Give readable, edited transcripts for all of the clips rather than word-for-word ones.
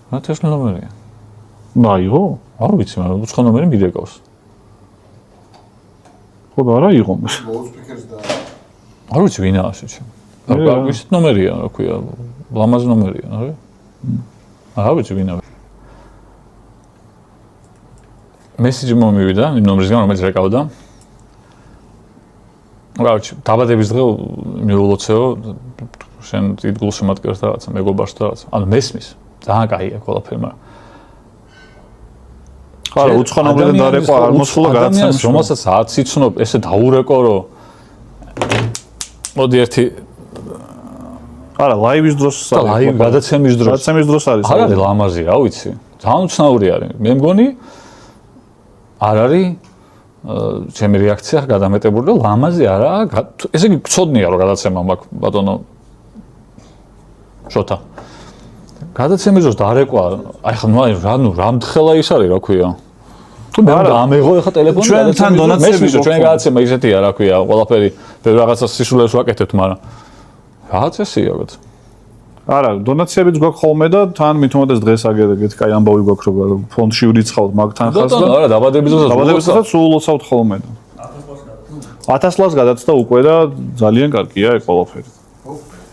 რა თესლი ნომერია? მაიღო? არ ვიცი, მაგრამ უცხო ნომერი მიდეკავს. ხო და არა იყო. ლოუდსპიკერს და არ ვიცი ვინაა შეჩი. ისეთ ნომერია, რა ქვია, ლამაზ ნომერია, არა? არ ვიცი ვინაა. მესიჯი მომივიდა იმ ნომრისგან, რომელიც რეკავდა. Короче, დაბადების დღე მიულოცეო, შენ იდგულში მატკერს რაღაცა, მეგობარს რაღაცა. ანუ მესმის, ძალიან კაია ყველაფერი, მაგრამ ხარა უცხო ნომერიდან დარეკვა არ მოსულა გადაცემაში. რომელსაც არც იცნობ, ესე დაურეკო, რომ მოდი ერთი არა, ლაივის დროს არის. ლაივ გადაცემის დროს. გადაცემის დროს არის. არ არის ლამაზი, რა ვიცი. ძალიან უცნაური არის. მე მგონი არ არის ჩემი რეაქცია გადამეტებული და ლამაზი არაა. ესე იგი გწოდნია რომ გადაცემა მაქვს ბატონო შოთა. გადაცემის დროს დარეკვა, აი ხა ნუ რამდხელა ის არის, რა ქვია. თუ მე ამეღო ეხა ტელეფონი ჩვენთან დონაცემის ჩვენ გადაცემა ისეთია, რა ქვია, ყველაფერი რაღაცა სისულელს ვაკეთებთ, მაგრამ რა წესია გოთ. არა, დონაციებიც გვაქვს ხოლმე და თან მithumetes დღეს აგერგეთ, კაი ამბავი გვაქვს რომ ფონდში ვრიცხავთ მაგ თანხას და არა, დაბადების დროსაც სულ ულოცავთ ხოლმე და 1000 ლარს გადაცდა უკვე და ძალიან კარგია ეს ყველაფერი.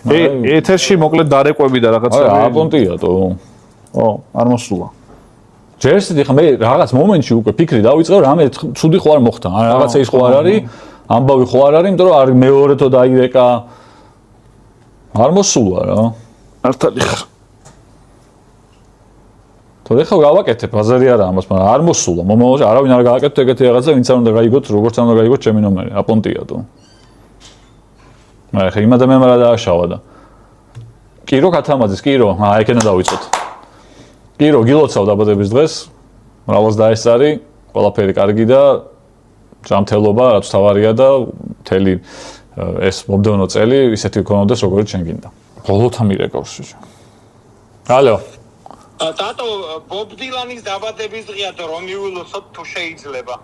ეთერში მოკლედ დარეკვები და რაღაცა არა, აპონტიატო. ო, არ მოსულა. ჯერსით ხა მე რაღაც მომენტში უკვე ფიქრი დავიწყე, რამე ცუდი ხო არ მოხდა. ან რაღაცა ის ხო არ არის, ამბავი ხო არ არის, იმიტომ რომ არ მეორეთო დაირეკა. არ მოსულა რა. ართალი ხარ. თორე ხა გავაკეთებ, ბაზარი არა ამას, მაგრამ არ მოსულა. მომავალში არავინ არ გააკეთებს ეგეთი რაღაცა, ვინც არ უნდა გაიგოთ, როგორც არ უნდა გაიგოთ ჩემი ნომერი, აპონტიატო. მაგრამ ხა იმ ადამიანმა რა დააშავა და კირო ქათამაძის, კირო, ეგენა დავიწყოთ. კირო გილოცავ დაბადების დღეს, მრავალს დაესწარი, ყველაფერი კარგი და ჯანმრთელობა, რაც თავარია და მთელი ეს მომდევნო წელი ისეთი გქონდეს, როგორც შენ გინდა. ბოლოთა მირეკავს შეჭა. ალო. ტატო, ბობ დილანის დაბადების დღეა და რომ მიულოცოთ თუ შეიძლება.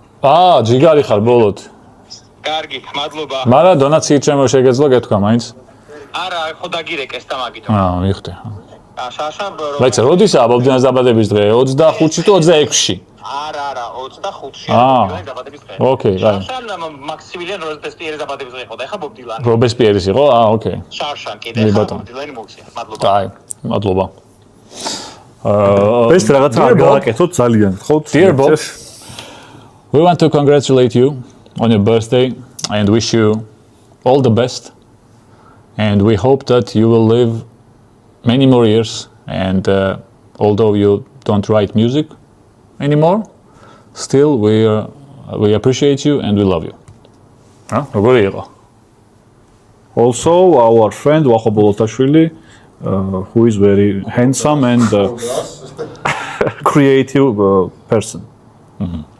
ჯიგარი ხარ ბოლოთ. კარგი, მადლობა. მაგრამ დონაციით ჩემო შეგეძლო გეთქვა მაინც. არა, ხო დაგირეკეს და მაგით. მიხდი. შაშამ რაიცა, როდისაა ბობ დილანის დაბადების დღე? 25-ში თუ 26-ში? არა, 25-ში დაბადების დღე. ოკეი, რაი. შაშამ მაქსიმილიან რობესპიერის დაბადების დღე იყო და ეხა ბობ დილანი. რობესპიერის იყო? ოკეი. შაშამ კიდე ბობ დილანი მოხსია. მადლობა. აი, მადლობა. ეს რაღაცა არ გავაკეთოთ ძალიან, ხო? Dear Bob, we want to congratulate you on your birthday and wish you all the best. And we hope that you will live many more years. And although you don't write music anymore, still we appreciate you and we love you. როგორი იყო? Also, our friend Wakho Bolotashvili, who is very handsome and creative person.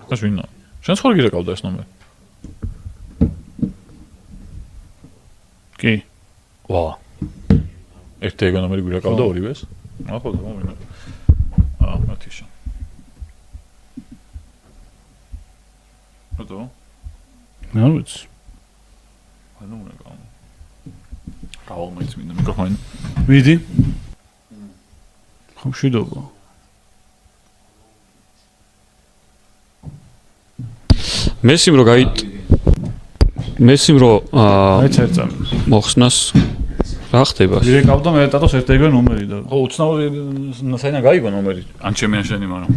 და შევინა. შენ სხვა გირეკავდა ეს ნომერი? კი. ვა. ერთი ეგ ნომერი გირეკავდა ორივეს? ახლა და მომინა. მათიშა. ოდო? არ ვიცი. ანუ უნდა გავა. გავალმეც მინდა მიკროფონი. ვიდი? ხო შედობა. მესიმ რო აი წერწამი. მოხსნას რა ხდება? ვირეკავდა მე ტატოს ერთ ეგრე ნომერი და ხო უცნაური საიდან გაიგო ნომერი? ან ჩემი ან შენი, მაგრამ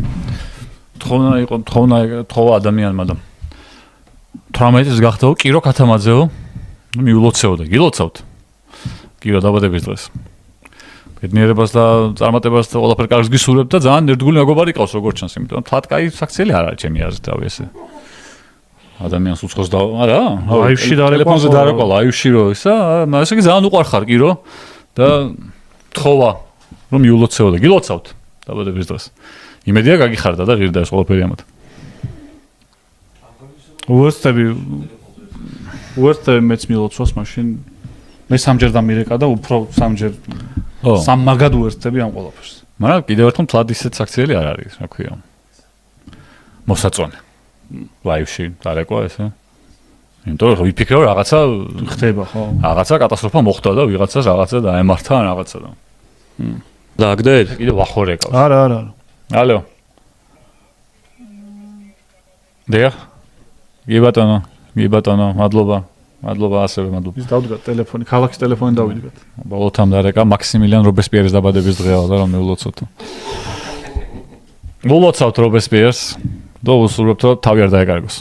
თხოვნა ადამიანმა და 18-ის გახდაო კირო ქათამაძეო მიულოცეო და გილოცავთ. კირო დაბადების დღეს. ბედნიერებას და წარმატებას და ყველაფერ კარგს გისურვებ და ძალიან ერთგული მეგობარი ყავს როგორც ჩანს, იმიტომ რომ თათ კაი საქციელი არ არის ჩემი აზრით, რავი ესე. ადამიანს უცხოს და არა? ლაივში დარეკვა. ტელეფონზე დარეკვა ლაივში რო ისა, ესე იგი ძალიან უყვარხარ კირო და თხოვა რომ მიულოცეო და გილოცავთ დაბადების დღეს. იმედია გაგიხარდა და ღირდა ეს ყველაფერი ამათ. უერთდები მეც მილოცვას მაშინ მე სამჯერ დამირეკა და უფრო სამჯერ სამმაგად უერთდები ამ ყველაფერს. მაგრამ კიდევ ერთხელ თლად ისეთ საქციელი არ არის, რა ქვია. მოსაწონე. ლაივში დარეკვა ესე. იმიტომ რომ ვიფიქრე რომ რაღაცა ხდება ხო? რაღაცა კატასტროფა მოხდა და ვიღაცას რაღაცა დაემართა ან რაღაცა და. დააგდეთ? კიდე ვახორე ყავს. არა. ალო. დიახ. კი ბატონო, მადლობა ასევე, მადლობა. ის დავდგათ ტელეფონი, ქალაქის ტელეფონი დავიდგათ. ბოლოთამ დარეკა მაქსიმილიან რობესპიერის დაბადების დღეა და რომ მივულოცოთ. ულოცავთ რობესპიერს და უსურვებთ რომ თავი არ დაეკარგოს.